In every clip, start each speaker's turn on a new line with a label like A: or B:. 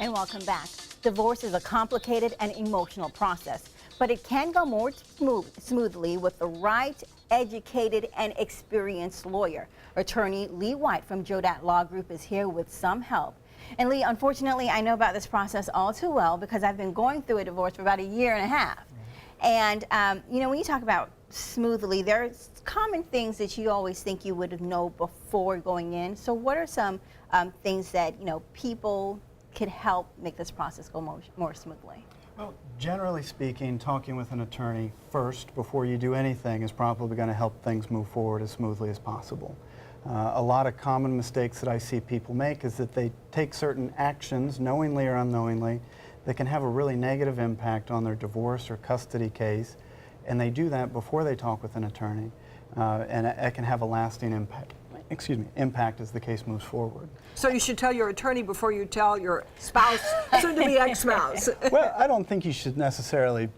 A: And welcome back. Divorce is a complicated and emotional process, but it can go more smoothly with the right, educated, and experienced lawyer. Attorney Lee White from Jodat Law Group is here with some help. And Lee, unfortunately, I know about this process all too well because I've been going through a divorce for about 1.5 years. And, you know, when you talk about smoothly, there's common things that you always think you would know before going in. So what are some things that, you know, people could help make this process go more smoothly?
B: Well, generally speaking, talking with an attorney first before you do anything is probably going to help things move forward as smoothly as possible. A lot of common mistakes that I see people make is that they take certain actions, knowingly or unknowingly, that can have a really negative impact on their divorce or custody case, and they do that before they talk with an attorney, and it can have a lasting impact as the case moves forward.
C: So you should tell your attorney before you tell your spouse, soon-to-be ex-spouse.
B: Well, I don't think you should necessarily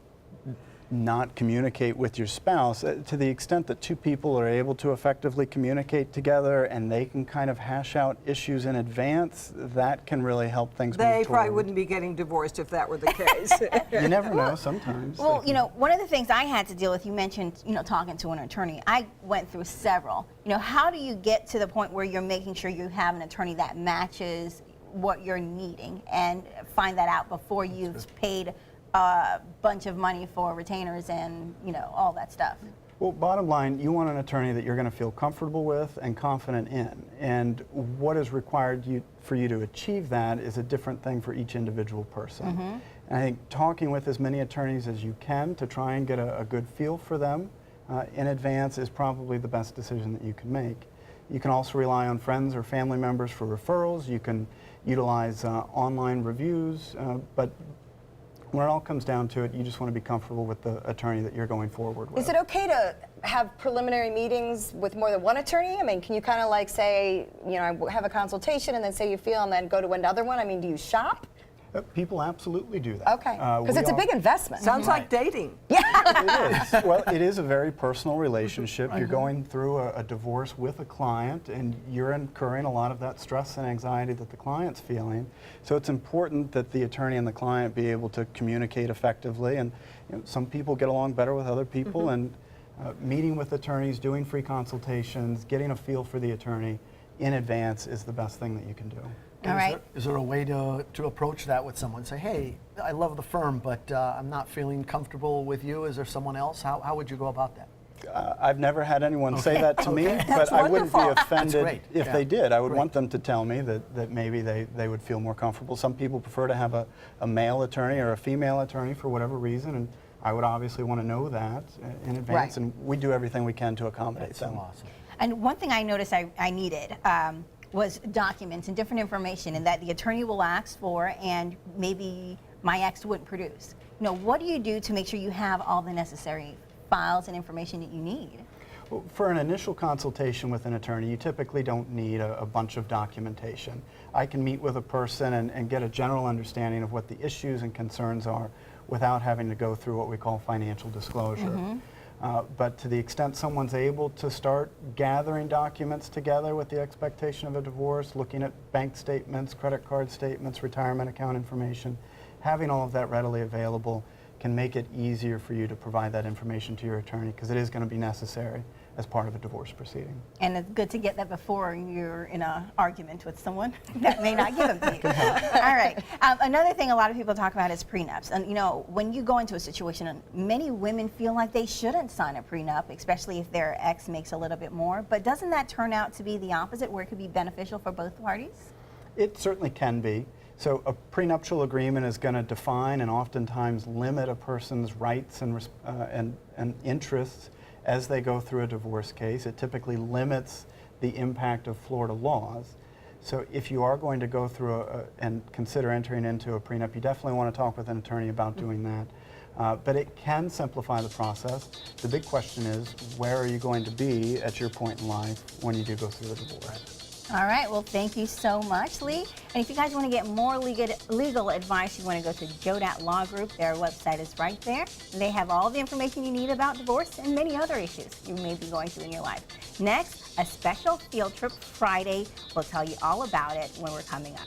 B: not communicate with your spouse. To the extent that two people are able to effectively communicate together and they can kind of hash out issues in advance, that can really help things move
C: They
B: forward.
C: probably wouldn't be getting divorced if that were the case.
B: You never know sometimes.
A: Well, you know, one of the things I had to deal with, you mentioned, you know, talking to an attorney. I went through several. You know, how do you get to the point where you're making sure you have an attorney that matches what you're needing and find that out before you've paid a bunch of money for retainers and, you know, all that stuff?
B: Well, bottom line, you want an attorney that you're going to feel comfortable with and confident in. And what is required for you to achieve that is a different thing for each individual person. And I think talking with as many attorneys as you can to try and get a good feel for them in advance is probably the best decision that you can make. You can also rely on friends or family members for referrals. You can utilize online reviews, but when it all comes down to it, you just want to be comfortable with the attorney that you're going forward with.
D: Is it okay to have preliminary meetings with more than one attorney? I mean, can you kind of like say, you know, have a consultation and then say you feel and then go to another one? I mean, do you shop?
B: People absolutely do that.
D: Okay, because it's a big investment.
C: Sounds like dating.
B: It is. Well, it is a very personal relationship. You're going through a divorce with a client, and you're incurring a lot of that stress and anxiety that the client's feeling. So it's important that the attorney and the client be able to communicate effectively. And you know, some people get along better with other people, and meeting with attorneys, doing free consultations, getting a feel for the attorney in advance is the best thing that you can do.
A: All right.
E: Is there a way to approach that with someone? Say, hey, I love the firm, but I'm not feeling comfortable with you. Is there someone else? How would you go about that?
B: I've never had anyone say that to me, but I wouldn't be offended if they did. I would want them to tell me that maybe they would feel more comfortable. Some people prefer to have a male attorney or a female attorney for whatever reason, and I would obviously want to know that in advance, and we do everything we can to accommodate them.
E: So awesome.
A: And one thing I noticed I needed was documents and different information, and that the attorney will ask for and maybe my ex wouldn't produce. You know, what do you do to make sure you have all the necessary files and information that you need?
B: Well, for an initial consultation with an attorney, you typically don't need a bunch of documentation. I can meet with a person and get a general understanding of what the issues and concerns are without having to go through what we call financial disclosure. But to the extent someone's able to start gathering documents together with the expectation of a divorce, looking at bank statements, credit card statements, retirement account information, having all of that readily available can make it easier for you to provide that information to your attorney, because it is going to be necessary as part of a divorce proceeding.
A: And it's good to get that before you're in an argument with someone that may not give them to you. All right. Another thing a lot of people talk about is prenups. And you know, when you go into a situation, many women feel like they shouldn't sign a prenup, especially if their ex makes a little bit more. But doesn't that turn out to be the opposite, where it could be beneficial for both parties? It
B: certainly can be. So a prenuptial agreement is going to define and oftentimes limit a person's rights and interests as they go through a divorce case. It typically limits the impact of Florida laws. So if you are going to go through and consider entering into a prenup, you definitely want to talk with an attorney about doing that. But it can simplify the process. The big question is, where are you going to be at your point in life when you do go through a divorce?
A: All right, well, thank you so much, Lee. And if you guys want to get more legal advice, you want to go to Jodat Law Group. Their website is right there. They have all the information you need about divorce and many other issues you may be going through in your life. Next, a special field trip Friday. We'll tell you all about it when we're coming up.